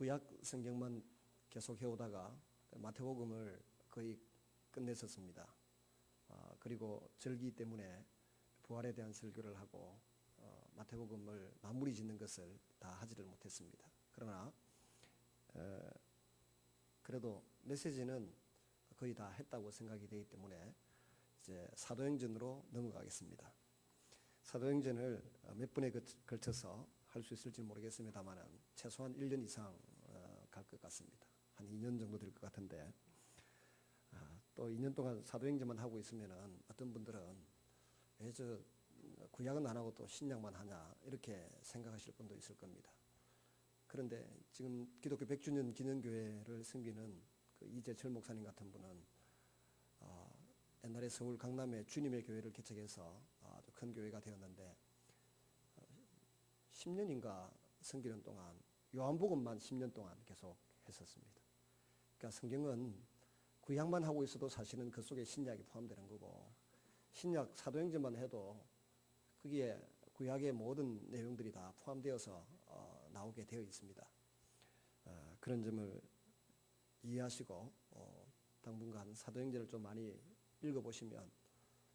구약 성경만 계속 해오다가 마태복음을 거의 끝냈었습니다. 그리고 절기 때문에 부활에 대한 설교를 하고 마태복음을 마무리 짓는 것을 다 하지를 못했습니다. 그러나 그래도 메시지는 거의 다 했다고 생각이 되기 때문에 이제 사도행전으로 넘어가겠습니다. 사도행전을 몇 번에 걸쳐서 할 수 있을지 모르겠습니다만 최소한 1년 이상 갈 것 같습니다. 한 2년 정도 될 것 같은데 또 2년 동안 사도행전만 하고 있으면 어떤 분들은 왜 저 구약은 안 하고 또 신약만 하냐 이렇게 생각하실 분도 있을 겁니다. 그런데 지금 기독교 100주년 기념교회를 섬기는 그 이재철 목사님 같은 분은 옛날에 서울 강남에 주님의 교회를 개척해서 아주 큰 교회가 되었는데 10년인가 섬기는 동안 요한복음만 10년 동안 계속 했었습니다. 그러니까 성경은 구약만 하고 있어도 사실은 그 속에 신약이 포함되는 거고 신약 사도행전만 해도 거기에 구약의 모든 내용들이 다 포함되어서 나오게 되어 있습니다. 그런 점을 이해하시고 당분간 사도행전을 좀 많이 읽어보시면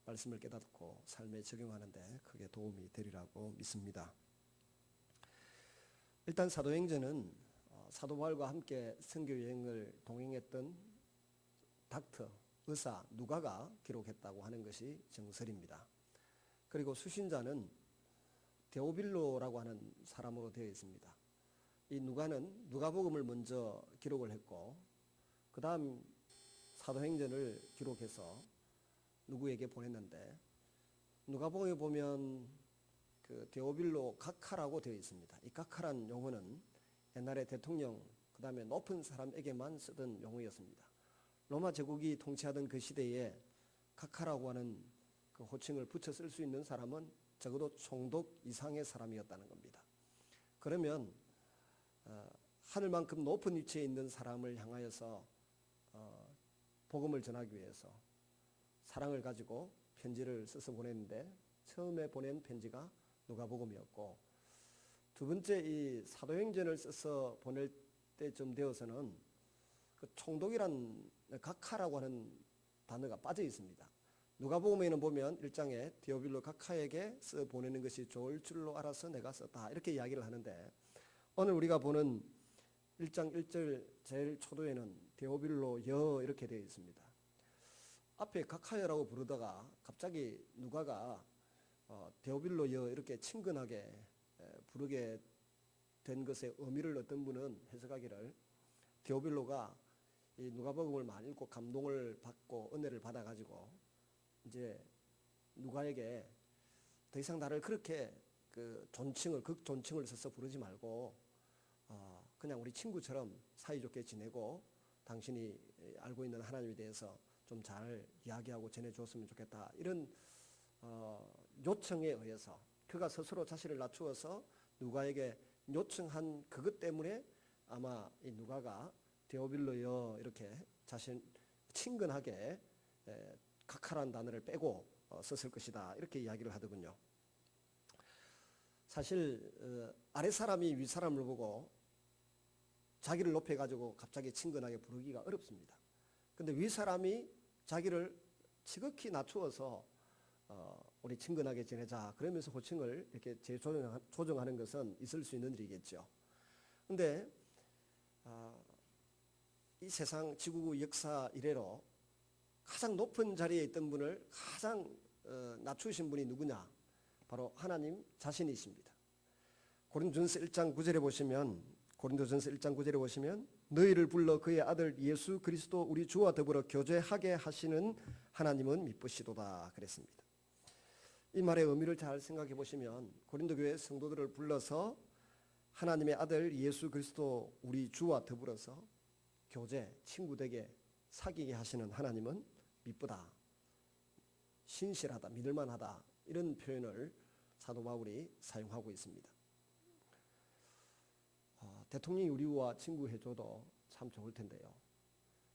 말씀을 깨닫고 삶에 적용하는 데 크게 도움이 되리라고 믿습니다. 일단 사도행전은 사도 바울과 함께 선교 여행을 동행했던 닥터, 의사 누가가 기록했다고 하는 것이 정설입니다. 그리고 수신자는 데오빌로라고 하는 사람으로 되어 있습니다. 이 누가는 누가복음을 먼저 기록을 했고 그 다음 사도행전을 기록해서 누구에게 보냈는데 누가복음에 보면 그 데오빌로 각하라고 되어 있습니다. 이 각하란 용어는 옛날에 대통령 그 다음에 높은 사람에게만 쓰던 용어였습니다. 로마 제국이 통치하던 그 시대에 각하라고 하는 그 호칭을 붙여 쓸 수 있는 사람은 적어도 총독 이상의 사람이었다는 겁니다. 그러면 하늘만큼 높은 위치에 있는 사람을 향하여서 복음을 전하기 위해서 사랑을 가지고 편지를 써서 보냈는데 처음에 보낸 편지가 누가복음이었고 두 번째 이 사도행전을 써서 보낼 때쯤 되어서는 그 총독이란 각하라고 하는 단어가 빠져 있습니다. 누가복음에는 보면 1장에 데오빌로 각하에게 써 보내는 것이 좋을 줄로 알아서 내가 썼다 이렇게 이야기를 하는데 오늘 우리가 보는 1장 1절 제일 초도에는 데오빌로 여 이렇게 되어 있습니다. 앞에 각하여라고 부르다가 갑자기 누가가 데오빌로 여 이렇게 친근하게 부르게 된 것의 의미를 어떤 분은 해석하기를 데오빌로가 이 누가복음을 많이 읽고 감동을 받고 은혜를 받아가지고 이제 누가에게 더 이상 나를 그렇게 그 존칭을 극존칭을 써서 부르지 말고 그냥 우리 친구처럼 사이좋게 지내고 당신이 알고 있는 하나님에 대해서 좀 잘 이야기하고 전해줬으면 좋겠다 이런 요청에 의해서 그가 스스로 자신을 낮추어서 누가에게 요청한 그것 때문에 아마 이 누가가 데오빌로여 이렇게 자신 친근하게 각하라는 단어를 빼고 썼을 것이다 이렇게 이야기를 하더군요. 사실 아랫사람이 윗사람을 보고 자기를 높여가지고 갑자기 친근하게 부르기가 어렵습니다. 근데 윗사람이 자기를 지극히 낮추어서 우리 친근하게 지내자 그러면서 호칭을 이렇게 재조정하는 것은 있을 수 있는 일이겠죠. 근데 이 세상 지구 역사 이래로 가장 높은 자리에 있던 분을 가장 낮추신 분이 누구냐? 바로 하나님 자신이십니다. 고린도전서 1장 9절에 보시면 너희를 불러 그의 아들 예수 그리스도 우리 주와 더불어 교제하게 하시는 하나님은 미쁘시도다 그랬습니다. 이 말의 의미를 잘 생각해 보시면 고린도 교회 성도들을 불러서 하나님의 아들 예수 그리스도 우리 주와 더불어서 교제, 친구 되게 사귀게 하시는 하나님은 미쁘다, 신실하다, 믿을만하다 이런 표현을 사도 바울이 사용하고 있습니다. 대통령이 우리와 친구해줘도 참 좋을 텐데요.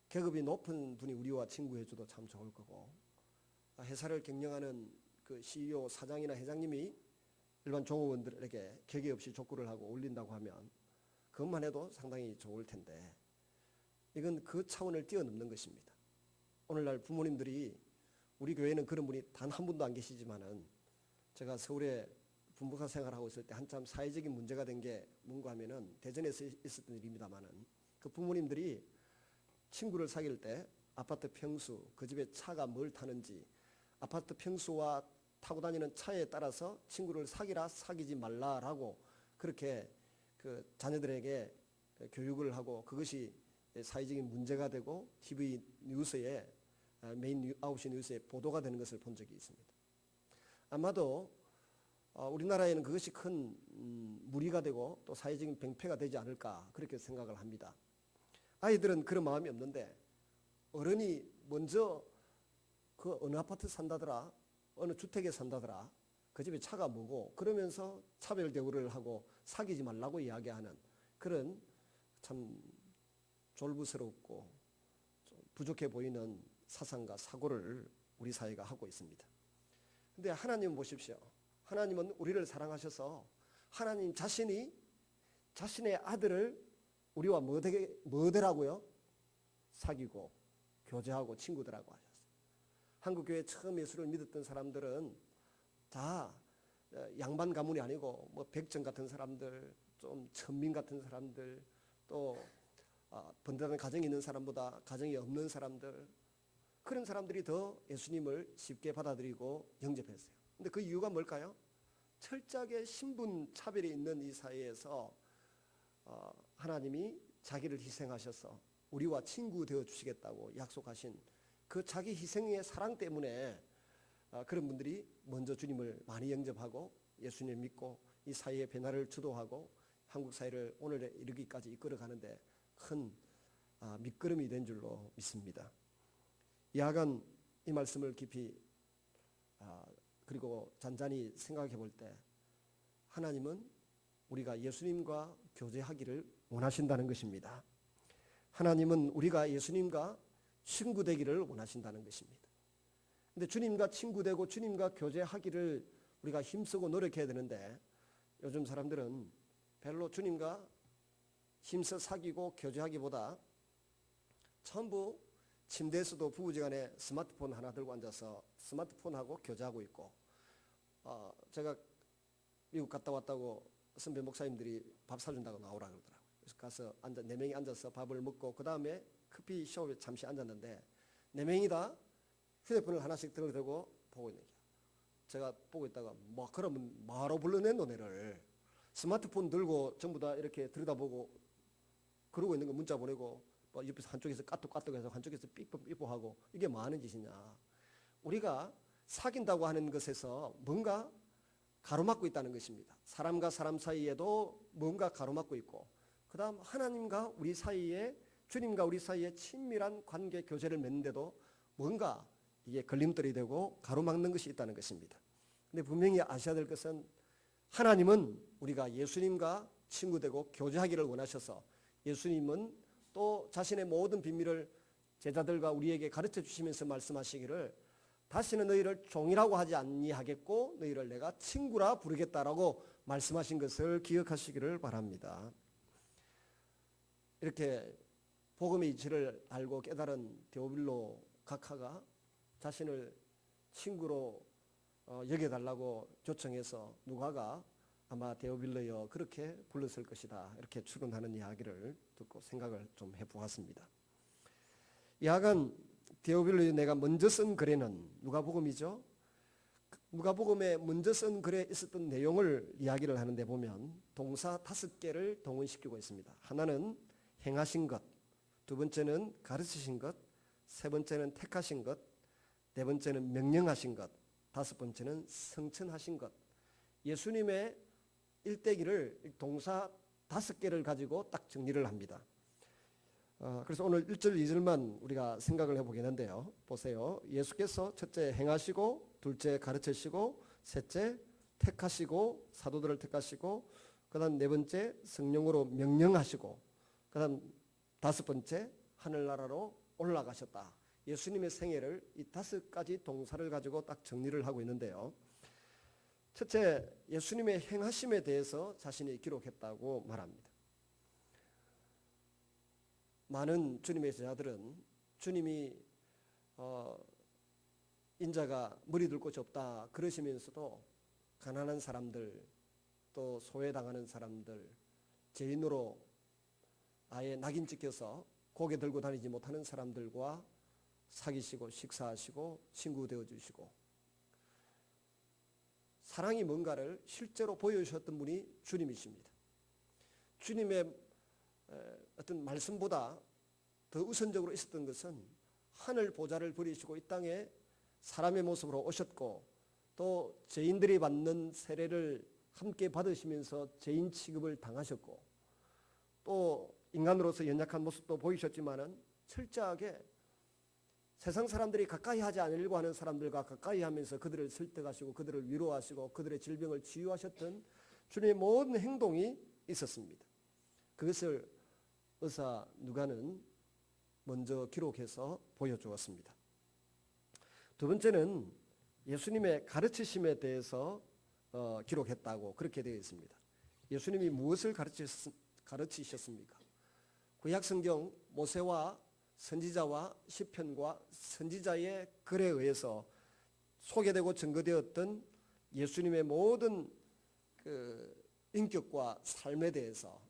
계급이 높은 분이 우리와 친구해줘도 참 좋을 거고 회사를 경영하는 그 CEO, 사장이나 회장님이 일반 종업원들에게 계계 없이 족구를 하고 올린다고 하면 그것만 해도 상당히 좋을 텐데 이건 그 차원을 뛰어넘는 것입니다. 오늘날 부모님들이 우리 교회는 그런 분이 단 한 분도 안 계시지만은 제가 서울에 분부사 생활하고 있을 때 한참 사회적인 문제가 된 게 뭔가 하면은 대전에서 있었던 일입니다만은 그 부모님들이 친구를 사귈 때 아파트 평수, 그 집에 차가 뭘 타는지 아파트 평수와 타고 다니는 차에 따라서 친구를 사귀라 사귀지 말라라고 그렇게 그 자녀들에게 교육을 하고 그것이 사회적인 문제가 되고 TV 뉴스에 메인 9시 뉴스에 보도가 되는 것을 본 적이 있습니다. 아마도 우리나라에는 그것이 큰 무리가 되고 또 사회적인 병폐가 되지 않을까 그렇게 생각을 합니다. 아이들은 그런 마음이 없는데 어른이 먼저 그 어느 아파트 산다더라, 어느 주택에 산다더라, 그 집에 차가 뭐고 그러면서 차별 대우를 하고 사귀지 말라고 이야기하는 그런 참 졸부스럽고 좀 부족해 보이는 사상과 사고를 우리 사회가 하고 있습니다. 근데 하나님 보십시오. 하나님은 우리를 사랑하셔서 하나님 자신이 자신의 아들을 우리와 뭐 되라고요? 사귀고 교제하고 친구들하고 하셨어요. 한국교회 처음 예수를 믿었던 사람들은 다 양반 가문이 아니고 뭐 백정 같은 사람들, 좀 천민 같은 사람들, 또 번듯한 가정이 있는 사람보다 가정이 없는 사람들, 그런 사람들이 더 예수님을 쉽게 받아들이고 영접했어요. 근데 그 이유가 뭘까요? 철저하게 신분 차별이 있는 이 사회에서 하나님이 자기를 희생하셔서 우리와 친구 되어 주시겠다고 약속하신 그 자기 희생의 사랑 때문에 그런 분들이 먼저 주님을 많이 영접하고 예수님을 믿고 이 사회의 변화를 주도하고 한국 사회를 오늘에 이르기까지 이끌어가는데 큰 밑거름이 된 줄로 믿습니다. 야간 이 말씀을 깊이 그리고 잔잔히 생각해 볼 때 하나님은 우리가 예수님과 교제하기를 원하신다는 것입니다. 하나님은 우리가 예수님과 친구 되기를 원하신다는 것입니다. 근데 주님과 친구 되고 주님과 교제하기를 우리가 힘쓰고 노력해야 되는데 요즘 사람들은 별로 주님과 힘써 사귀고 교제하기보다 전부 침대에서도 부부지간에 스마트폰 하나 들고 앉아서 스마트폰하고 교제하고 있고 제가 미국 갔다 왔다고 선배 목사님들이 밥 사준다고 나오라 그러더라고요. 그래서 가서 앉아 4명이 앉아서 밥을 먹고 그 다음에 커피숍에 잠시 앉았는데 4명이 다 휴대폰을 하나씩 들고 보고 있는 거예요. 제가 보고 있다가 뭐 그러면 뭐하러 불러낸 너네를 스마트폰 들고 전부 다 이렇게 들여다보고 그러고 있는 거 문자 보내고 뭐 옆에서 한쪽에서 까똑까똑해서 한쪽에서 삐뽀삐뽀하고 이게 뭐 하는 짓이냐. 우리가 사귄다고 하는 것에서 뭔가 가로막고 있다는 것입니다. 사람과 사람 사이에도 뭔가 가로막고 있고 그 다음 하나님과 우리 사이에 주님과 우리 사이에 친밀한 관계 교제를 맺는데도 뭔가 이게 걸림돌이 되고 가로막는 것이 있다는 것입니다. 근데 분명히 아셔야 될 것은 하나님은 우리가 예수님과 친구되고 교제하기를 원하셔서 예수님은 또 자신의 모든 비밀을 제자들과 우리에게 가르쳐 주시면서 말씀하시기를 다시는 너희를 종이라고 하지 아니하겠고 너희를 내가 친구라 부르겠다라고 말씀하신 것을 기억하시기를 바랍니다. 이렇게 복음의 이치를 알고 깨달은 데오빌로 각하가 자신을 친구로 여겨달라고 요청해서 누가가 아마 데오빌로여 그렇게 불렀을 것이다 이렇게 추론하는 이야기를 듣고 생각을 좀 해보았습니다. 야간 데오빌로에 내가 먼저 쓴 글에는 누가복음이죠. 누가복음에 먼저 쓴 글에 있었던 내용을 이야기를 하는데 보면 동사 5개를 동원시키고 있습니다. 하나는 행하신 것, 두 번째는 가르치신 것, 세 번째는 택하신 것, 네 번째는 명령하신 것, 다섯 번째는 성천하신 것. 예수님의 일대기를 동사 5개를 가지고 딱 정리를 합니다. 그래서 오늘 1절 2절만 우리가 생각을 해보겠는데요. 보세요. 예수께서 첫째 행하시고 둘째 가르치시고 셋째 택하시고 사도들을 택하시고 그 다음 네 번째 성령으로 명령하시고 그 다음 다섯 번째 하늘나라로 올라가셨다. 예수님의 생애를 이 5가지 동사를 가지고 딱 정리를 하고 있는데요. 첫째 예수님의 행하심에 대해서 자신이 기록했다고 말합니다. 많은 주님의 제자들은 주님이 인자가 머리 둘 곳이 없다 그러시면서도 가난한 사람들, 또 소외당하는 사람들, 죄인으로 아예 낙인 찍혀서 고개 들고 다니지 못하는 사람들과 사귀시고 식사하시고 친구 되어주시고 사랑이 뭔가를 실제로 보여주셨던 분이 주님이십니다. 주님의 어떤 말씀보다 더 우선적으로 있었던 것은 하늘 보좌를 버리시고 이 땅에 사람의 모습으로 오셨고 또 죄인들이 받는 세례를 함께 받으시면서 죄인 취급을 당하셨고 또 인간으로서 연약한 모습도 보이셨지만은 철저하게 세상 사람들이 가까이 하지 않으려고 하는 사람들과 가까이 하면서 그들을 설득하시고 그들을 위로하시고 그들의 질병을 치유하셨던 주님의 모든 행동이 있었습니다. 그것을 의사 누가는 먼저 기록해서 보여주었습니다. 두 번째는 예수님의 가르치심에 대해서 기록했다고 그렇게 되어 있습니다. 예수님이 무엇을 가르치셨습니까? 구약성경 모세와 선지자와 시편과 선지자의 글에 의해서 소개되고 증거되었던 예수님의 모든 그 인격과 삶에 대해서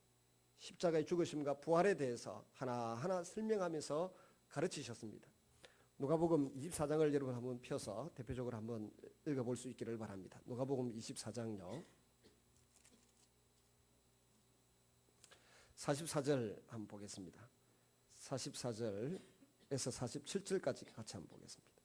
십자가의 죽으심과 부활에 대해서 하나하나 설명하면서 가르치셨습니다. 누가복음 24장을 여러분 한번 펴서 대표적으로 한번 읽어볼 수 있기를 바랍니다. 누가복음 24장요. 44절 한번 보겠습니다. 44절에서 47절까지 같이 한번 보겠습니다.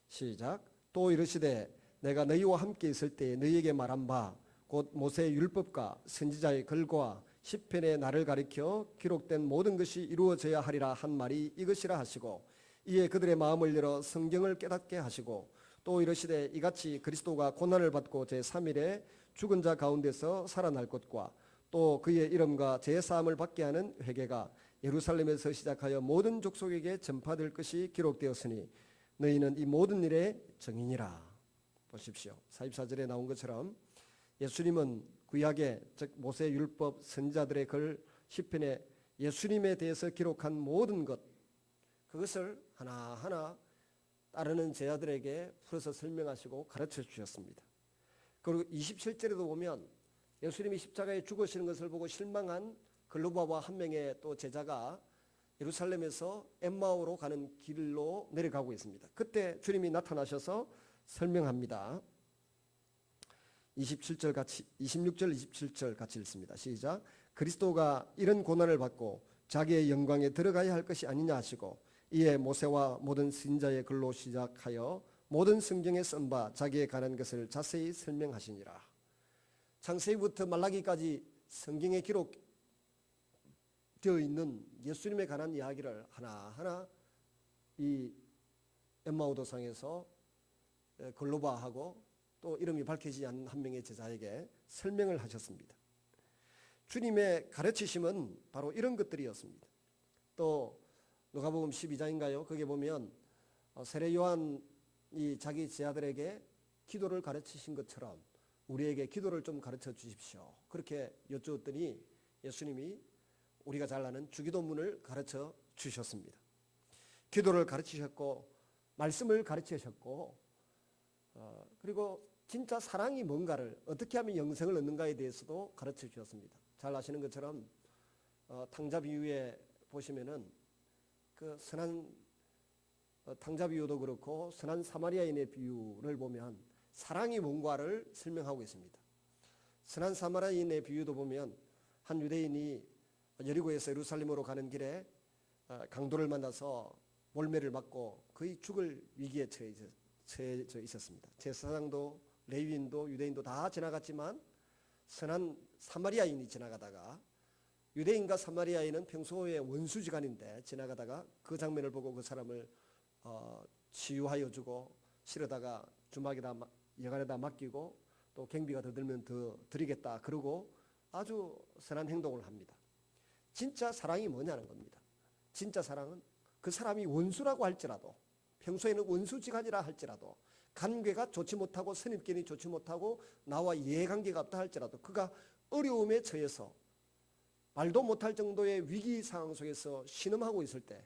시작. 또 이르시되 내가 너희와 함께 있을 때에 너희에게 말한 바 곧 모세의 율법과 선지자의 글과 시편에 나를 가리켜 기록된 모든 것이 이루어져야 하리라 한 말이 이것이라 하시고 이에 그들의 마음을 열어 성경을 깨닫게 하시고 또 이르시되 이같이 그리스도가 고난을 받고 제3일에 죽은 자 가운데서 살아날 것과 또 그의 이름과 제사함을 받게 하는 회개가 예루살렘에서 시작하여 모든 족속에게 전파될 것이 기록되었으니 너희는 이 모든 일의 증인이라. 보십시오. 44절에 나온 것처럼 예수님은 구약의 즉 모세 율법 선지자들의 글 시편에 예수님에 대해서 기록한 모든 것 그것을 하나하나 따르는 제자들에게 풀어서 설명하시고 가르쳐 주셨습니다. 그리고 27절에도 보면 예수님이 십자가에 죽으시는 것을 보고 실망한 글로바와 한 명의 또 제자가 예루살렘에서 엠마오로 가는 길로 내려가고 있습니다. 그때 주님이 나타나셔서 설명합니다. 26절 27절 같이 읽습니다. 시작. 그리스도가 이런 고난을 받고 자기의 영광에 들어가야 할 것이 아니냐 하시고 이에 모세와 모든 선지자의 글로 시작하여 모든 성경에 쓴 바 자기에 관한 것을 자세히 설명하시니라. 창세기부터 말라기까지 성경에 기록되어 있는 예수님에 관한 이야기를 하나하나 이 엠마오 도상에서 글로바하고 또 이름이 밝혀지지 않는 한 명의 제자에게 설명을 하셨습니다. 주님의 가르치심은 바로 이런 것들이었습니다. 또 누가복음 12장인가요? 거기에 보면 세례 요한이 자기 제자들에게 기도를 가르치신 것처럼 우리에게 기도를 좀 가르쳐 주십시오. 그렇게 여쭈었더니 예수님이 우리가 잘 아는 주기도문을 가르쳐 주셨습니다. 기도를 가르치셨고 말씀을 가르치셨고 그리고 진짜 사랑이 뭔가를 어떻게 하면 영생을 얻는가에 대해서도 가르쳐 주셨습니다. 잘 아시는 것처럼 탕자 비유에 보시면은 그 선한 탕자 비유도 그렇고 선한 사마리아인의 비유를 보면 사랑이 뭔가를 설명하고 있습니다. 선한 사마리아인의 비유도 보면 한 유대인이 여리고에서 예루살렘으로 가는 길에 강도를 만나서 몰매를 맞고 거의 죽을 위기에 처해져 있었습니다. 제사장도 레위인도 유대인도 다 지나갔지만 선한 사마리아인이 지나가다가 유대인과 사마리아인은 평소에 원수지간인데 지나가다가 그 장면을 보고 그 사람을 치유하여 주고 실어다가 주막에다 여간에다 맡기고 또 경비가 더 들면 더 드리겠다 그러고 아주 선한 행동을 합니다. 진짜 사랑이 뭐냐는 겁니다. 진짜 사랑은 그 사람이 원수라고 할지라도 평소에는 원수지간이라 할지라도 관계가 좋지 못하고 선입견이 좋지 못하고 나와 이해관계가 없다 할지라도 그가 어려움에 처해서 말도 못할 정도의 위기 상황 속에서 신음하고 있을 때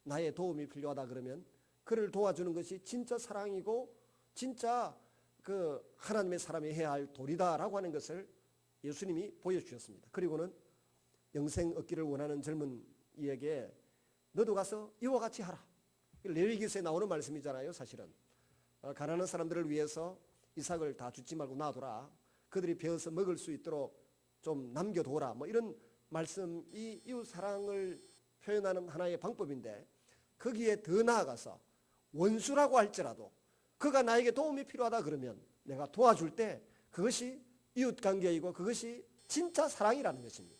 나의 도움이 필요하다 그러면 그를 도와주는 것이 진짜 사랑이고 진짜 그 하나님의 사람이 해야 할 도리다라고 하는 것을 예수님이 보여주셨습니다. 그리고는 영생 얻기를 원하는 젊은 이에게 너도 가서 이와 같이 하라. 레위기서에 나오는 말씀이잖아요. 사실은 가난한 사람들을 위해서 이삭을 다 죽지 말고 놔둬라. 그들이 베어서 먹을 수 있도록 좀 남겨둬라. 뭐 이런 말씀이 이웃 사랑을 표현하는 하나의 방법인데 거기에 더 나아가서 원수라고 할지라도 그가 나에게 도움이 필요하다 그러면 내가 도와줄 때 그것이 이웃관계이고 그것이 진짜 사랑이라는 것입니다.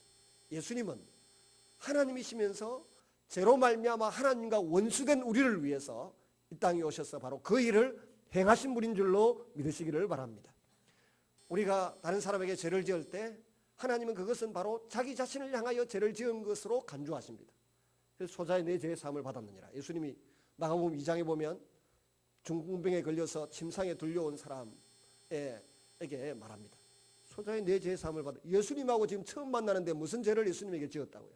예수님은 하나님이시면서 죄로 말미암아 하나님과 원수된 우리를 위해서 이 땅에 오셔서 바로 그 일을 행하신 분인 줄로 믿으시기를 바랍니다. 우리가 다른 사람에게 죄를 지을 때 하나님은 그것은 바로 자기 자신을 향하여 죄를 지은 것으로 간주하십니다. 그래서 소자의 내 죄의 사함을 받았느니라. 예수님이 마가복음 2장에 보면 중풍병에 걸려서 침상에 들려온 사람에게 말합니다. 소자의 내 죄의 사함을 받아. 예수님하고 지금 처음 만나는데 무슨 죄를 예수님에게 지었다고요?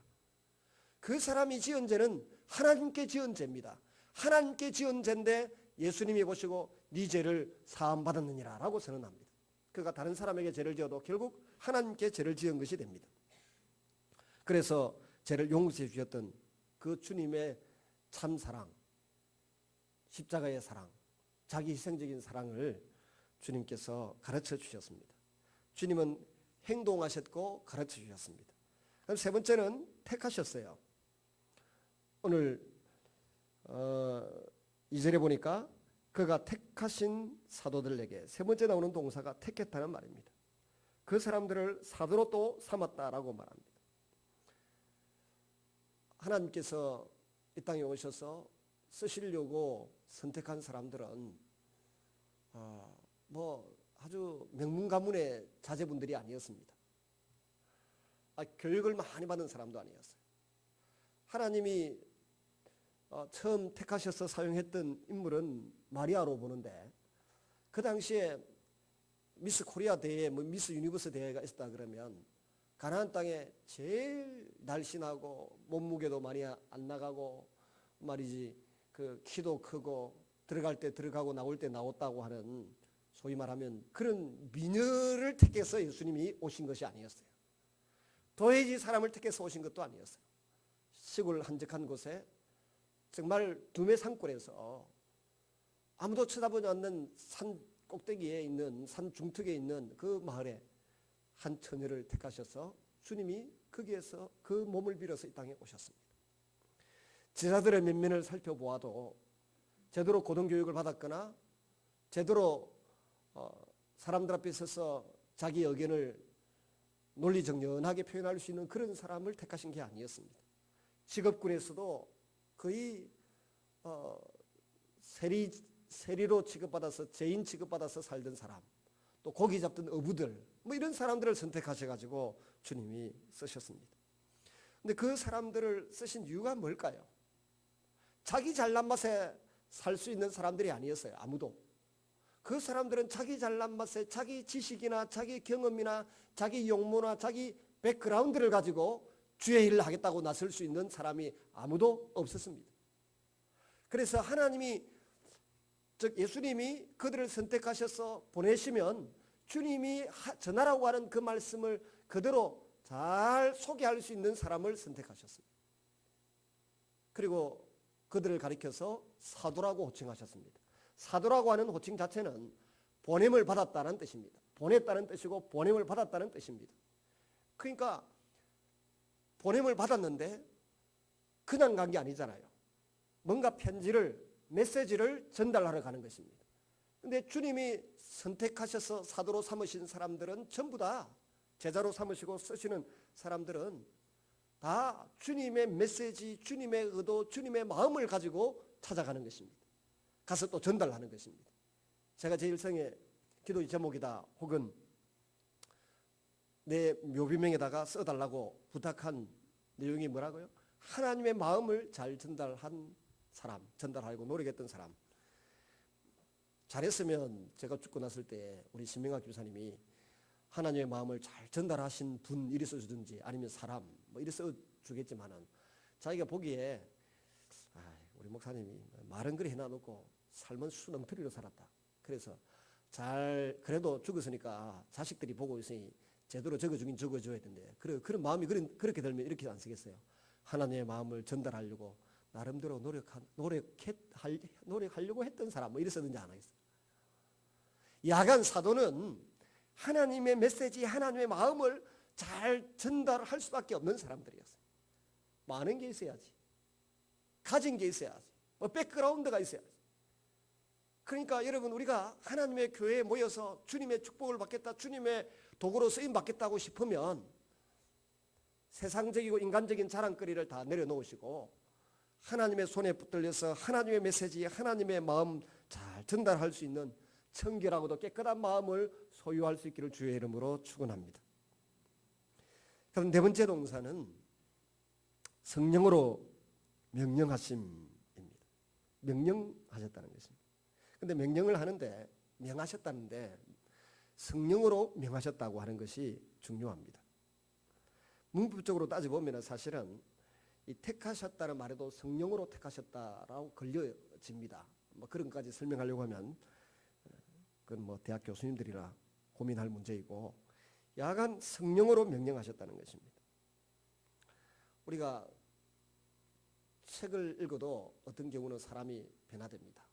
그 사람이 지은 죄는 하나님께 지은 죄입니다. 하나님께 지은 죄인데 예수님이 보시고 네 죄를 사함 받았느니라 라고 선언합니다. 그가 다른 사람에게 죄를 지어도 결국 하나님께 죄를 지은 것이 됩니다. 그래서 죄를 용서해 주셨던 그 주님의 참 사랑, 십자가의 사랑, 자기 희생적인 사랑을 주님께서 가르쳐 주셨습니다. 주님은 행동하셨고 가르쳐 주셨습니다. 그럼 세 번째는 택하셨어요. 오늘 2절에 보니까 그가 택하신 사도들에게 세 번째 나오는 동사가 택했다는 말입니다. 그 사람들을 사도로 또 삼았다라고 말합니다. 하나님께서 이 땅에 오셔서 쓰시려고 선택한 사람들은 뭐 아주 명문가문의 자제분들이 아니었습니다. 교육을 많이 받은 사람도 아니었어요. 하나님이 처음 택하셔서 사용했던 인물은 마리아로 보는데 그 당시에 미스 코리아 대회, 미스 유니버스 대회가 있었다 그러면 가나안 땅에 제일 날씬하고 몸무게도 많이 안 나가고 말이지 그 키도 크고 들어갈 때 들어가고 나올 때 나왔다고 하는 소위 말하면 그런 미녀를 택해서 예수님이 오신 것이 아니었어요. 도회지 사람을 택해서 오신 것도 아니었어요. 시골 한적한 곳에 정말 두메 산골에서 아무도 쳐다보지 않는 산 꼭대기에 있는 산 중턱에 있는 그 마을에 한 처녀를 택하셔서 주님이 거기에서 그 몸을 빌어서 이 땅에 오셨습니다. 제자들의 면면을 살펴보아도 제대로 고등교육을 받았거나 제대로 사람들 앞에 서서 자기 의견을 논리정연하게 표현할 수 있는 그런 사람을 택하신 게 아니었습니다. 직업군에서도 거의 세리로 취급받아서 죄인 취급받아서 살던 사람, 또 고기 잡던 어부들, 뭐 이런 사람들을 선택하셔가지고 주님이 쓰셨습니다. 근데 그 사람들을 쓰신 이유가 뭘까요? 자기 잘난 맛에 살 수 있는 사람들이 아니었어요. 아무도. 그 사람들은 자기 잘난 맛에 자기 지식이나 자기 경험이나 자기 용모나 자기 백그라운드를 가지고 주의 일을 하겠다고 나설 수 있는 사람이 아무도 없었습니다. 그래서 하나님이 즉 예수님이 그들을 선택하셔서 보내시면 주님이 전하라고 하는 그 말씀을 그대로 잘 소개할 수 있는 사람을 선택하셨습니다. 그리고 그들을 가리켜서 사도라고 호칭하셨습니다. 사도라고 하는 호칭 자체는 보냄을 받았다는 뜻입니다. 보냈다는 뜻이고 보냄을 받았다는 뜻입니다. 그러니까 보냄을 받았는데 그냥 간 게 아니잖아요. 뭔가 편지를, 메시지를 전달하러 가는 것입니다. 그런데 주님이 선택하셔서 사도로 삼으신 사람들은 전부 다 제자로 삼으시고 쓰시는 사람들은 다 주님의 메시지, 주님의 의도, 주님의 마음을 가지고 찾아가는 것입니다. 가서 또 전달하는 것입니다. 제가 제 일생의 기도의 제목이다 혹은 내 묘비명에다가 써달라고 부탁한 내용이 뭐라고요? 하나님의 마음을 잘 전달한 사람, 전달하려고 노력했던 사람. 잘했으면 제가 죽고 났을 때 우리 신명학 교사님이 하나님의 마음을 잘 전달하신 분 이리 써주든지 아니면 사람 뭐 이래 써 주겠지만은 자기가 보기에 우리 목사님이 말은 그리 해놔놓고 삶은 수렁터리로 살았다. 그래서 잘 그래도 죽었으니까 자식들이 보고 있으니 제대로 적어주긴 적어줘야 된대. 그런 마음이 그렇게 들면 이렇게 안 쓰겠어요. 하나님의 마음을 전달하려고 나름대로 노력하려고 했던 사람 뭐 이랬었는지 안 하겠어요. 야간 사도는 하나님의 메시지, 하나님의 마음을 잘 전달할 수밖에 없는 사람들이었어요. 많은 게 있어야지. 가진 게 있어야지. 뭐 백그라운드가 있어야지. 그러니까 여러분 우리가 하나님의 교회에 모여서 주님의 축복을 받겠다, 주님의 도구로 쓰임 받겠다고 싶으면 세상적이고 인간적인 자랑거리를 다 내려놓으시고 하나님의 손에 붙들려서 하나님의 메시지, 하나님의 마음 잘 전달할 수 있는 청결하고도 깨끗한 마음을 소유할 수 있기를 주의 이름으로 축원합니다. 그럼 네 번째 동사는 성령으로 명령하심입니다. 명령하셨다는 것입니다. 근데 명령을 하는데 명하셨다는데 성령으로 명하셨다고 하는 것이 중요합니다. 문법적으로 따져보면 사실은 이 택하셨다는 말에도 성령으로 택하셨다라고 걸려집니다. 뭐 그런 것까지 설명하려고 하면 그건 뭐 대학 교수님들이라 고민할 문제이고 야간 성령으로 명령하셨다는 것입니다. 우리가 책을 읽어도 어떤 경우는 사람이 변화됩니다.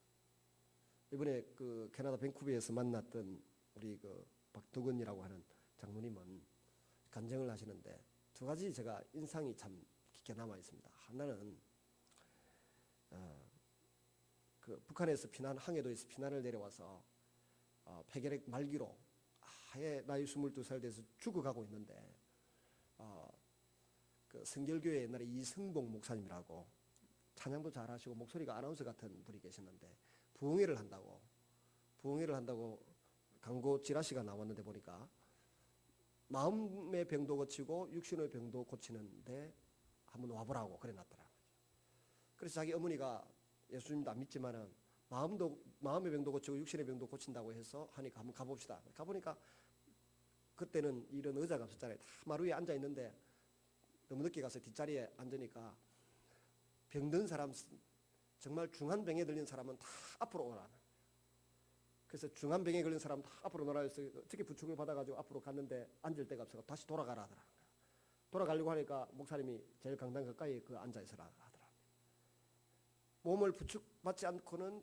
이번에 그 캐나다 밴쿠버에서 만났던 우리 그 박두근이라고 하는 장로님은 간증을 하시는데 두 가지 제가 인상이 참 깊게 남아 있습니다. 하나는 그 북한에서 항해도에서 피난을 내려와서 폐결핵 말기로 아예 나이 22살 돼서 죽어가고 있는데 그 성결교회 옛날에 이승봉 목사님이라고 찬양도 잘하시고 목소리가 아나운서 같은 분이 계셨는데 부흥회를 한다고 광고 지라시가 나왔는데 보니까 마음의 병도 고치고 육신의 병도 고치는데 한번 와보라고 그래 놨더라고요. 그래서 자기 어머니가 예수님도 안 믿지만은 마음의 병도 고치고 육신의 병도 고친다고 해서 하니까 한번 가봅시다. 가보니까 그때는 이런 의자가 없었잖아요. 다 마루 위에 앉아 있는데 너무 늦게 가서 뒷자리에 앉으니까 병든 사람 정말 중한 병에 걸린 사람은 다 앞으로 오라. 그래서 중한 병에 걸린 사람 다 앞으로 오라 해서 어떻게 부축을 받아가지고 앞으로 갔는데 앉을 데가 없어서 다시 돌아가라 하더라. 돌아가려고 하니까 목사님이 제일 강당 가까이 앉아 있으라 하더라. 몸을 부축받지 않고는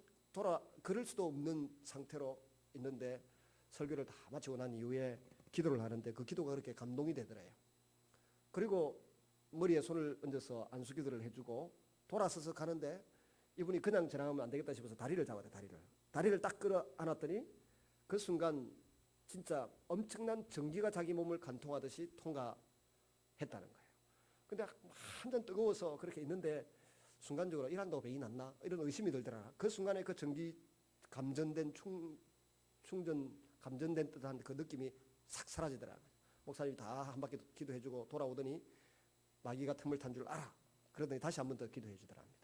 걸을 수도 없는 상태로 있는데 설교를 다 마치고 난 이후에 기도를 하는데 그 기도가 그렇게 감동이 되더래요. 그리고 머리에 손을 얹어서 안수기도를 해주고 돌아서서 가는데 이분이 그냥 지나가면 안 되겠다 싶어서 다리를 잡아대. 다리를 딱 끌어안았더니 그 순간 진짜 엄청난 전기가 자기 몸을 관통하듯이 통과했다는 거예요. 근데 완전 뜨거워서 그렇게 있는데 순간적으로 일한다고 병이 났나? 이런 의심이 들더라. 그 순간에 그 전기 감전된 감전된 듯한 그 느낌이 싹 사라지더라. 목사님이 다 한 바퀴 기도해주고 돌아오더니 마귀가 틈을 탄 줄 알아. 그러더니 다시 한 번 더 기도해 주더랍니다.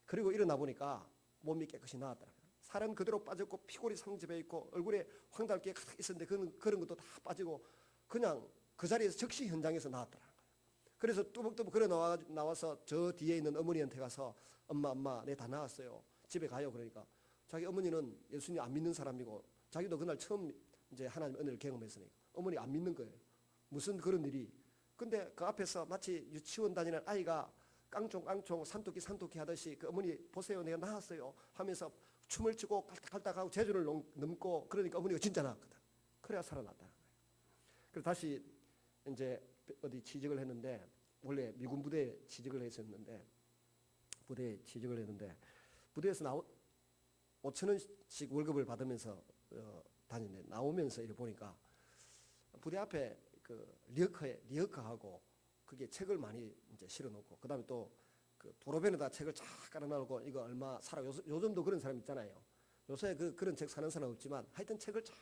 그리고 일어나 보니까 몸이 깨끗이 나았더라고요. 살은 그대로 빠졌고 피골이 상집해 있고 얼굴에 황달기가 가득 있었는데 그런 것도 다 빠지고 그냥 그 자리에서 즉시 현장에서 나왔더라고요. 그래서 뚜벅뚜벅 걸어 나와서 저 뒤에 있는 어머니한테 가서 엄마 내 다 나았어요. 집에 가요. 그러니까 자기 어머니는 예수님 안 믿는 사람이고 자기도 그날 처음 이제 하나님의 은혜를 경험했으니까 어머니 안 믿는 거예요. 무슨 그런 일이. 근데 그 앞에서 마치 유치원 다니는 아이가 깡총 산토끼 하듯이 그 어머니 보세요 내가 나았어요 하면서 춤을 추고 갈딱갈딱하고 제주를 넘고 그러니까 어머니가 진짜 나았거든. 그래야 살아났다. 그래서 다시 이제 어디 취직을 했는데 원래 미군 부대에 취직을 했었는데 부대에서 5,000원씩 월급을 받으면서 다니는데 나오면서 이렇게 보니까 부대 앞에 그 리어카하고 그게 책을 많이 이제 실어놓고 그다음에 또 그 도로변에다 책을 쫙 깔아놓고 이거 얼마 사라. 요즘도 그런 사람 있잖아요. 요새 그런 책 사는 사람 없지만 하여튼 책을 쫙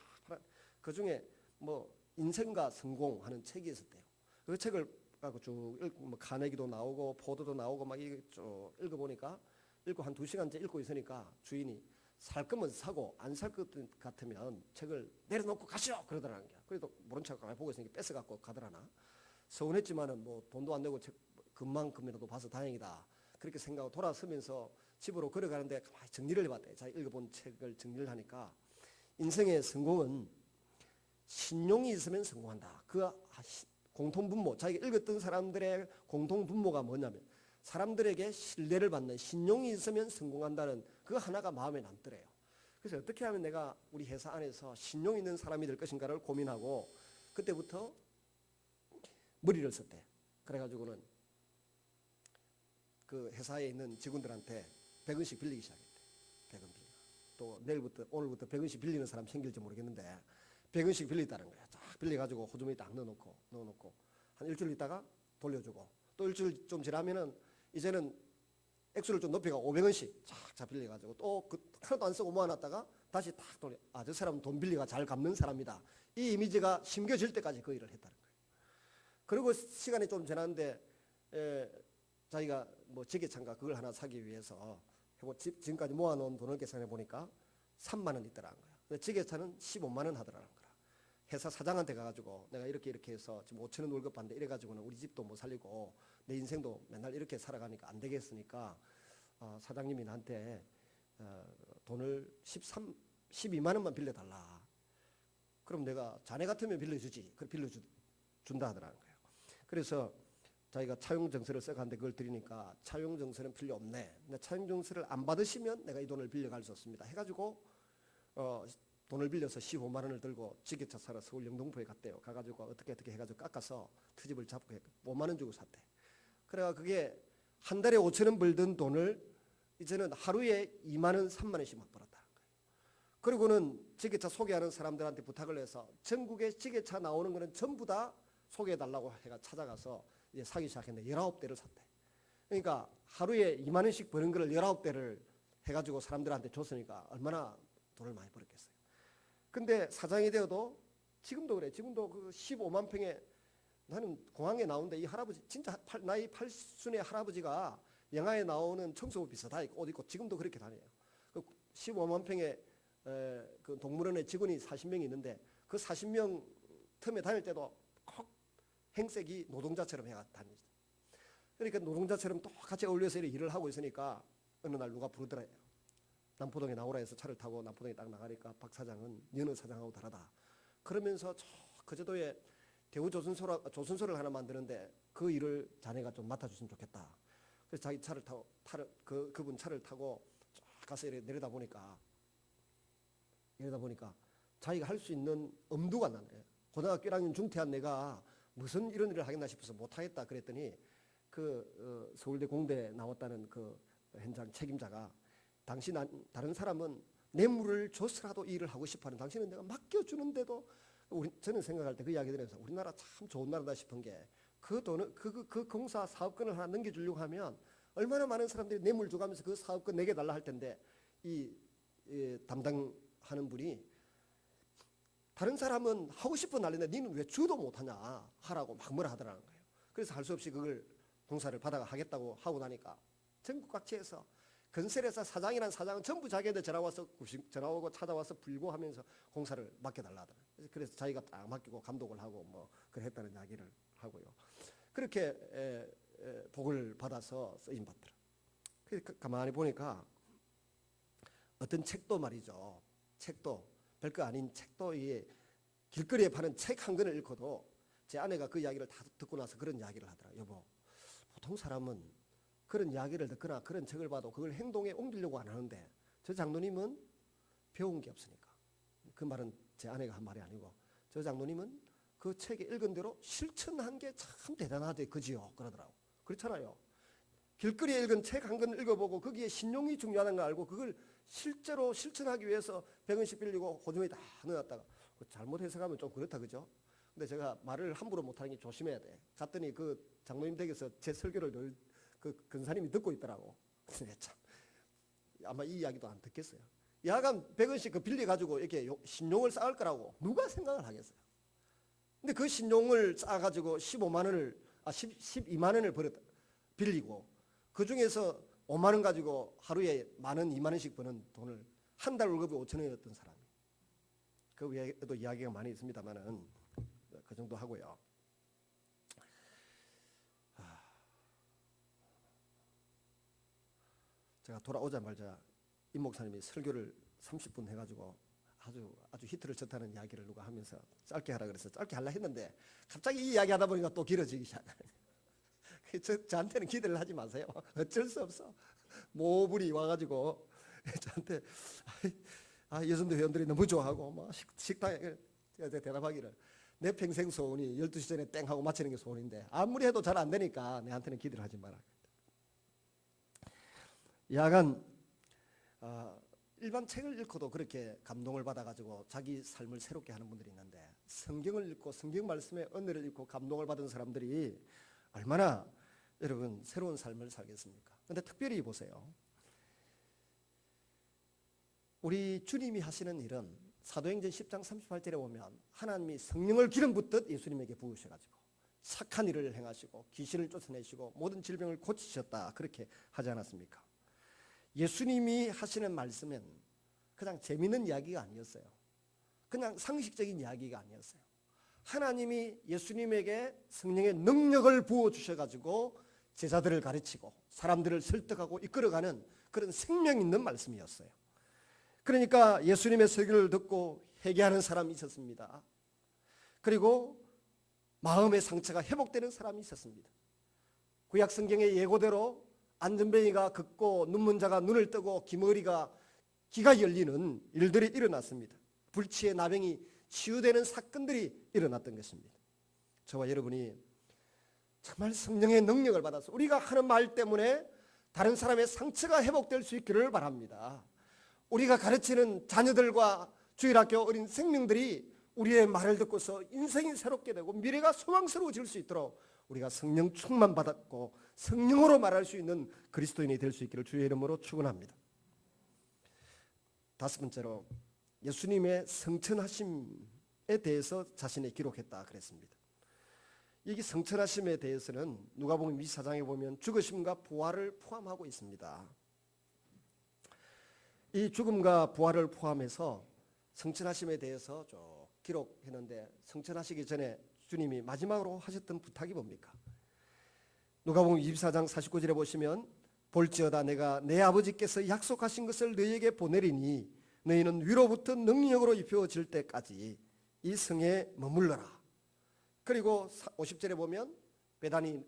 그 중에 뭐 인생과 성공하는 책이 있었대요. 그 책을 갖고 쭉 읽고 뭐 카네기도 나오고 포드도 나오고 막 이게 쭉 읽어보니까 읽고 한 2시간째 읽고 있으니까 주인이 살 거면 사고 안 살 것 같으면 책을 내려놓고 가시오 그러더라는 게. 그래도 모른 척 가만히 보고 있으니까 뺏어갖고 가더라나. 서운했지만은 뭐 돈도 안 내고 금만큼이라도 봐서 다행이다. 그렇게 생각하고 돌아서면서 집으로 걸어가는데 정리를 해봤대. 자기 읽어본 책을 정리를 하니까 인생의 성공은 신용이 있으면 성공한다. 그 공통분모, 자기가 읽었던 사람들의 공통분모가 뭐냐면 사람들에게 신뢰를 받는 신용이 있으면 성공한다는 그 하나가 마음에 남더래요. 그래서 어떻게 하면 내가 우리 회사 안에서 신용 있는 사람이 될 것인가를 고민하고 그때부터 머리를 썼대. 그래가지고는 그 회사에 있는 직원들한테 100원씩 빌리기 시작했대. 100원 빌리고. 또 내일부터 오늘부터 100원씩 빌리는 사람 생길지 모르겠는데 100원씩 빌리다는 거야. 쫙 빌려가지고 호주머니 딱 넣어놓고 한 일주일 있다가 돌려주고 또 일주일 좀 지나면은 이제는 액수를 좀 높여가 500원씩 쫙 빌려가지고 또 하나도 안 쓰고 모아놨다가 다시 딱 돌려. 저 사람은 돈 빌리가 잘 갚는 사람이다. 이 이미지가 심겨질 때까지 그 일을 했다는 거예요. 그리고 시간이 좀 지났는데 자기가 뭐 지게차인가 그걸 하나 사기 위해서 지금까지 모아놓은 돈을 계산해 보니까 3만 원 있더라는 거야. 근데 지게차는 15만 원 하더라는 거야. 회사 사장한테 가가지고 내가 이렇게 해서 지금 5천 원 월급 받는데 이래가지고는 우리 집도 못 살리고 내 인생도 맨날 이렇게 살아가니까 안 되겠으니까 사장님이 나한테 돈을 12만 원만 빌려달라. 그럼 내가 자네 같으면 빌려주지. 그걸 빌려준다 하더라는 거예요. 그래서 자기가 차용증서를 써가는데 그걸 드리니까 차용증서는 필요 없네. 근데 차용증서를 안 받으시면 내가 이 돈을 빌려갈 수 없습니다. 해가지고 돈을 빌려서 15만 원을 들고 지게차 사러 서울 영등포에 갔대요. 가가지고 어떻게 해가지고 깎아서 트집을 잡고 5만 원 주고 샀대. 그래가 그게 한 달에 5천 원 벌던 돈을 이제는 하루에 2만 원, 3만 원씩 막 벌었다는 거예요. 그리고는 지게차 소개하는 사람들한테 부탁을 해서 전국에 지게차 나오는 거는 전부 다 소개해달라고 해가 찾아가서 이제 사기 시작했는데 19대를 샀대. 그러니까 하루에 2만 원씩 버는 거를 19대를 해가지고 사람들한테 줬으니까 얼마나 돈을 많이 벌었겠어요. 근데 사장이 되어도 지금도 그래. 지금도 그 15만 평에 나는 공항에 나오는데 이 할아버지 진짜 나이 80순의 할아버지가 영화에 나오는 청소부 비슷하다 옷 입고 지금도 그렇게 다녀요. 그 15만 평에 그 동물원에 직원이 40명이 있는데 그 40명 틈에 다닐 때도 꼭 행색이 노동자처럼 해가 다니죠. 그러니까 노동자처럼 똑같이 어울려서 일을 하고 있으니까 어느 날 누가 부르더래요. 남포동에 나오라 해서 차를 타고 남포동에 딱 나가니까 박 사장은 여느 사장하고 다르다. 그러면서 거제도에 대우조선소를 하나 만드는데 그 일을 자네가 좀 맡아줬으면 좋겠다. 그래서 자기 차를 타고 그분 차를 타고 쫙 가서 내려다 보니까 자기가 할 수 있는 엄두가 안 나는 거예요. 고등학교 1학년 중퇴한 내가 무슨 이런 일을 하겠나 싶어서 못하겠다 그랬더니 서울대 공대 나왔다는 그 현장 책임자가 다른 사람은 뇌물을 줘서라도 일을 하고 싶어하는 당신은 내가 맡겨주는데도 저는 생각할 때 그 이야기 들으면서 우리나라 참 좋은 나라다 싶은 게 그 돈을 그 공사 사업권을 하나 넘겨주려고 하면 얼마나 많은 사람들이 뇌물 줘가면서 그 사업권 내게 달라 할 텐데 이 담당하는 분이 다른 사람은 하고 싶어 난리인데 니는 왜 주도 못하냐 하라고 막 뭐라 하더라는 거예요. 그래서 할 수 없이 그걸 공사를 받아가 하겠다고 하고 나니까 전국 각지에서 건설회사 사장이란 사장은 전부 자기한테 전화 오고 찾아와서 불고하면서 공사를 맡겨달라 하더라고요. 그래서 자기가 딱 맡기고 감독을 하고 뭐 그랬다는 이야기를 하고요. 그렇게 복을 받아서 쓰임 받더라. 그래서 가만히 보니까 어떤 책도 말이죠. 책도 별거 아닌 책도 이 길거리에 파는 책 한 권을 읽고도 제 아내가 그 이야기를 다 듣고 나서 그런 이야기를 하더라. 여보, 보통 사람은 그런 이야기를 듣거나 그런 책을 봐도 그걸 행동에 옮기려고 안 하는데 저 장로님은 배운 게 없으니까. 그 말은 제 아내가 한 말이 아니고 저 장로님은 그 책에 읽은 대로 실천한 게 참 대단하대 그지요 그러더라고. 그렇잖아요. 길거리에 읽은 책 한 권 읽어보고 거기에 신용이 중요하다는 걸 알고 그걸 실제로 실천하기 위해서 100원씩 빌리고 호주머니에 다 넣어놨다가 잘못 해석하면 좀 그렇다 그죠? 근데 제가 말을 함부로 못하는 게 조심해야 돼. 갔더니 그 장로님 댁에서 제 설교를 늘 그 근사님이 듣고 있더라고. 참 아마 이 이야기도 안 듣겠어요. 야간 100원씩 그 빌려가지고 이렇게 신용을 쌓을 거라고 누가 생각을 하겠어요. 근데 그 신용을 쌓아가지고 12만 원을 빌리고 그 중에서 5만 원 가지고 하루에 만 원, 2만 원씩 버는 돈을 한 달 월급이 5천 원이었던 사람이. 그 외에도 이야기가 많이 있습니다만은 그 정도 하고요. 제가 돌아오자마자 임 목사님이 설교를 30분 해가지고 아주 히트를 쳤다는 이야기를 누가 하면서 짧게 하라 그래서 짧게 하려 했는데 갑자기 이 이야기 하다 보니까 또 길어지기 시작해요. 저한테는 기대를 하지 마세요. 어쩔 수 없어. 모분이 와가지고 저한테 여성도 회원들이 너무 좋아하고 막 식당에 대답하기를 내 평생 소원이 12시 전에 땡 하고 마치는 게 소원인데 아무리 해도 잘 안 되니까 내한테는 기대를 하지 마라. 야간 일반 책을 읽고도 그렇게 감동을 받아가지고 자기 삶을 새롭게 하는 분들이 있는데 성경을 읽고 성경 말씀의 은혜를 읽고 감동을 받은 사람들이 얼마나 여러분 새로운 삶을 살겠습니까? 그런데 특별히 보세요. 우리 주님이 하시는 일은 사도행전 10장 38절에 보면 하나님이 성령을 기름 붓듯 예수님에게 부으셔가지고 착한 일을 행하시고 귀신을 쫓아내시고 모든 질병을 고치셨다 그렇게 하지 않았습니까? 예수님이 하시는 말씀은 그냥 재미있는 이야기가 아니었어요. 그냥 상식적인 이야기가 아니었어요. 하나님이 예수님에게 성령의 능력을 부어주셔가지고 제자들을 가르치고 사람들을 설득하고 이끌어가는 그런 생명 있는 말씀이었어요. 그러니까 예수님의 설교를 듣고 회개하는 사람이 있었습니다. 그리고 마음의 상처가 회복되는 사람이 있었습니다. 구약 성경의 예고대로 안전뱅이가 걷고 눈먼 자가 눈을 뜨고 귀가 열리는 일들이 일어났습니다. 불치의 나병이 치유되는 사건들이 일어났던 것입니다. 저와 여러분이 정말 성령의 능력을 받아서 우리가 하는 말 때문에 다른 사람의 상처가 회복될 수 있기를 바랍니다. 우리가 가르치는 자녀들과 주일학교 어린 생명들이 우리의 말을 듣고서 인생이 새롭게 되고 미래가 소망스러워질 수 있도록 우리가 성령 충만 받았고 성령으로 말할 수 있는 그리스도인이 될 수 있기를 주의 이름으로 축원합니다. 다섯 번째로 예수님의 성천하심에 대해서 자신이 기록했다 그랬습니다. 이 성천하심에 대해서는 누가복음 24장에 보면 죽으심과 부활을 포함하고 있습니다. 이 죽음과 부활을 포함해서 성천하심에 대해서 쭉 기록했는데 성천하시기 전에 주님이 마지막으로 하셨던 부탁이 뭡니까? 누가복음 24장 49절에 보시면 볼지어다 내가 내 아버지께서 약속하신 것을 너희에게 보내리니 너희는 위로부터 능력으로 입혀질 때까지 이 성에 머물러라. 그리고 50절에 보면 베다니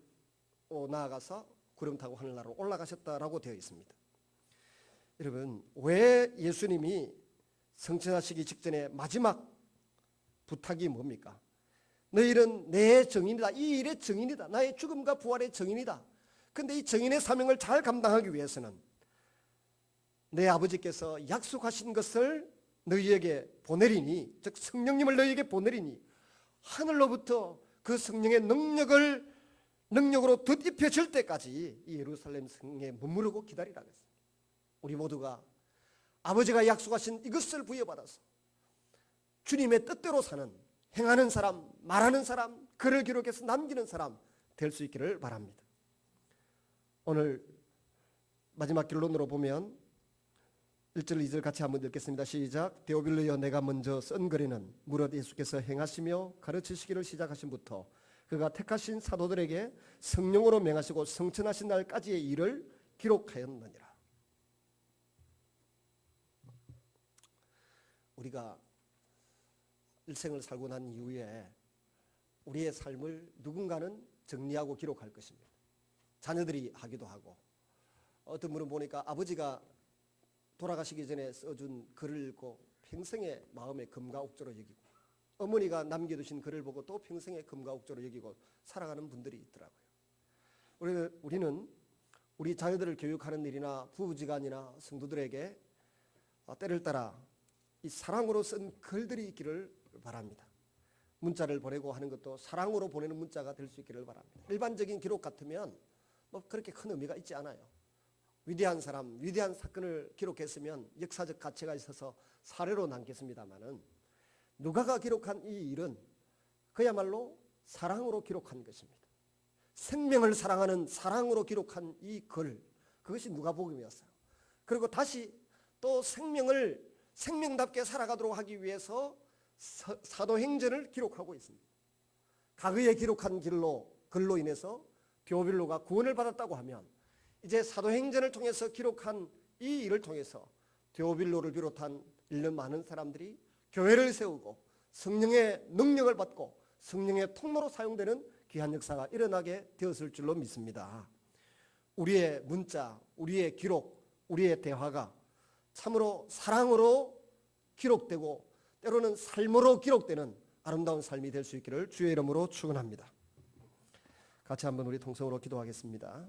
나아가서 구름 타고 하늘나라로 올라가셨다라고 되어 있습니다. 여러분 왜 예수님이 성천하시기 직전에 마지막 부탁이 뭡니까? 너희는 내 증인이다. 이 일의 증인이다. 나의 죽음과 부활의 증인이다. 그런데 이 증인의 사명을 잘 감당하기 위해서는 내 아버지께서 약속하신 것을 너희에게 보내리니 즉 성령님을 너희에게 보내리니 하늘로부터 그 성령의 능력으로 덧입혀질 때까지 이 예루살렘 성에 머무르고 기다리라 그랬어요. 우리 모두가 아버지가 약속하신 이것을 부여받아서 주님의 뜻대로 사는 행하는 사람, 말하는 사람, 글을 기록해서 남기는 사람 될 수 있기를 바랍니다. 오늘 마지막 결론으로 보면 1절 2절 같이 한번 읽겠습니다. 시작. 데오빌로여 내가 먼저 쓴 글에는 무릇 예수께서 행하시며 가르치시기를 시작하신부터 그가 택하신 사도들에게 성령으로 명하시고 성천하신 날까지의 일을 기록하였느니라. 우리가 일생을 살고 난 이후에 우리의 삶을 누군가는 정리하고 기록할 것입니다. 자녀들이 하기도 하고 어떤 분은 보니까 아버지가 돌아가시기 전에 써준 글을 읽고 평생의 마음의 금과 옥조로 여기고 어머니가 남겨두신 글을 보고 또 평생의 금과 옥조로 여기고 살아가는 분들이 있더라고요. 우리는 우리 자녀들을 교육하는 일이나 부부지간이나 성도들에게 때를 따라 이 사랑으로 쓴 글들이 있기를 바랍니다. 문자를 보내고 하는 것도 사랑으로 보내는 문자가 될 수 있기를 바랍니다. 일반적인 기록 같으면 뭐 그렇게 큰 의미가 있지 않아요. 위대한 사람, 위대한 사건을 기록했으면 역사적 가치가 있어서 사례로 남겠습니다만은 누가가 기록한 이 일은 그야말로 사랑으로 기록한 것입니다. 생명을 사랑하는 사랑으로 기록한 이 글, 그것이 누가복음이었어요. 그리고 다시 또 생명답게 살아가도록 하기 위해서 사도행전을 기록하고 있습니다. 과거에 기록한 글로 인해서 데오빌로가 구원을 받았다고 하면 이제 사도행전을 통해서 기록한 이 일을 통해서 데오빌로를 비롯한 일련 많은 사람들이 교회를 세우고 성령의 능력을 받고 성령의 통로로 사용되는 귀한 역사가 일어나게 되었을 줄로 믿습니다. 우리의 문자, 우리의 기록, 우리의 대화가 참으로 사랑으로 기록되고 때로는 삶으로 기록되는 아름다운 삶이 될 수 있기를 주의 이름으로 축원합니다. 같이 한번 우리 통성으로 기도하겠습니다.